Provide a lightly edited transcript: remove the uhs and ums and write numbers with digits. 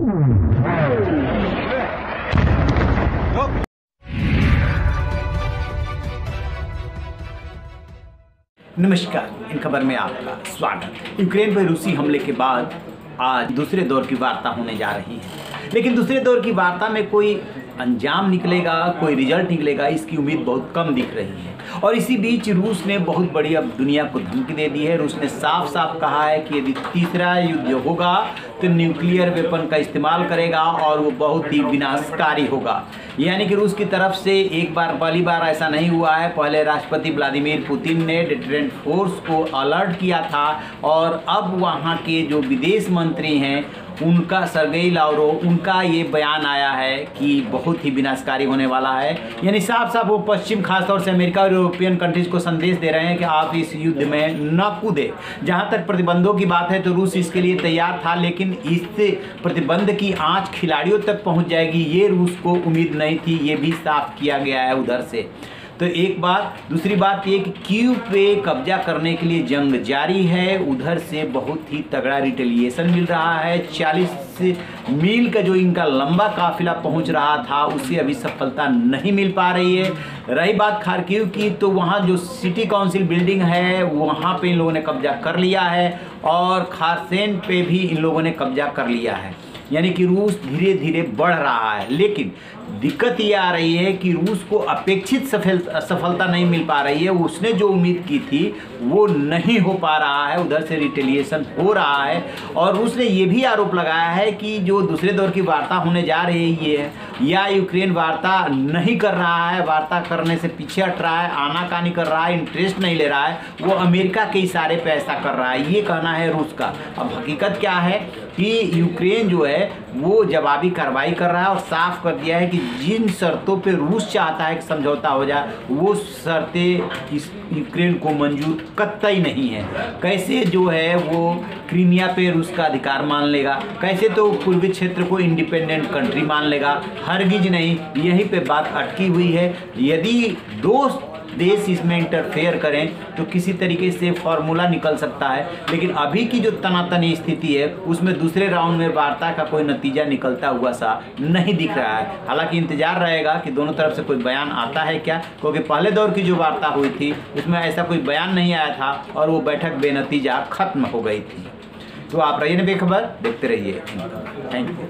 नमस्कार, इन खबर में आपका स्वागत। यूक्रेन पर रूसी हमले के बाद आज दूसरे दौर की वार्ता होने जा रही है, लेकिन दूसरे दौर की वार्ता में कोई अंजाम निकलेगा, कोई रिजल्ट निकलेगा, इसकी उम्मीद बहुत कम दिख रही है। और इसी बीच रूस ने बहुत बड़ी अब दुनिया को धमकी दे दी है। रूस ने साफ साफ कहा है कि यदि तीसरा युद्ध होगा तो न्यूक्लियर वेपन का इस्तेमाल करेगा और वो बहुत ही विनाशकारी होगा। यानी कि रूस की तरफ से पहली बार ऐसा नहीं हुआ है। पहले राष्ट्रपति व्लादिमीर पुतिन ने डिटरेंट फोर्स को अलर्ट किया था और अब वहाँ के जो विदेश मंत्री हैं उनका सर्गेई लावरोव उनका ये बयान आया है कि बहुत ही विनाशकारी होने वाला है। यानी साफ साफ वो पश्चिम खासतौर से अमेरिका और यूरोपियन कंट्रीज को संदेश दे रहे हैं कि आप इस युद्ध में न कूदें। जहाँ तक प्रतिबंधों की बात है तो रूस इसके लिए तैयार था, लेकिन इस प्रतिबंध की आंच खिलाड़ियों तक पहुँच जाएगी ये रूस को उम्मीद नहीं थी। ये भी साफ किया गया है उधर से। तो एक बात, दूसरी बात ये कि कीव पे कब्जा करने के लिए जंग जारी है। उधर से बहुत ही तगड़ा रिटेलिएशन मिल रहा है। 40 मील का जो इनका लंबा काफिला पहुंच रहा था उसे अभी सफलता नहीं मिल पा रही है। रही बात खार्किव की, तो वहाँ जो सिटी काउंसिल बिल्डिंग है वहाँ पे इन लोगों ने कब्जा कर लिया है और खारसेन पे भी इन लोगों ने कब्जा कर लिया है। यानी कि रूस धीरे धीरे बढ़ रहा है, लेकिन दिक्कत ये आ रही है कि रूस को अपेक्षित सफलता नहीं मिल पा रही है। उसने जो उम्मीद की थी वो नहीं हो पा रहा है। उधर से रिटेलिएशन हो रहा है और रूस ने ये भी आरोप लगाया है कि जो दूसरे दौर की वार्ता होने जा रही है या यूक्रेन वार्ता नहीं कर रहा है, वार्ता करने से पीछे हट रहा है, आनाकानी कर रहा है, इंटरेस्ट नहीं ले रहा है, वो अमेरिका के इशारे पे ऐसा कर रहा है। ये कहना है रूस का। अब हकीकत क्या है कि यूक्रेन जो है वो जवाबी कार्रवाई कर रहा है और साफ कर दिया है कि जिन शर्तों पे रूस चाहता है कि समझौता हो जाए वो शर्तें इस यूक्रेन को मंजूर कतई नहीं है। कैसे जो है वो क्रीमिया पे रूस का अधिकार मान लेगा, कैसे तो पूर्वी क्षेत्र को इंडिपेंडेंट कंट्री मान लेगा, हरगिज नहीं। यहीं पे बात अटकी हुई है। यदि दो देश इसमें इंटरफेयर करें तो किसी तरीके से फॉर्मूला निकल सकता है, लेकिन अभी की जो तनातनी स्थिति है उसमें दूसरे राउंड में वार्ता का कोई नतीजा निकलता हुआ सा नहीं दिख रहा है। हालांकि इंतजार रहेगा कि दोनों तरफ से कोई बयान आता है क्या, क्योंकि पहले दौर की जो वार्ता हुई थी उसमें ऐसा कोई बयान नहीं आया था और वो बैठक बेनतीजा खत्म हो गई थी। तो आप रहिए बेखबर, देखते रहिए। Thank you.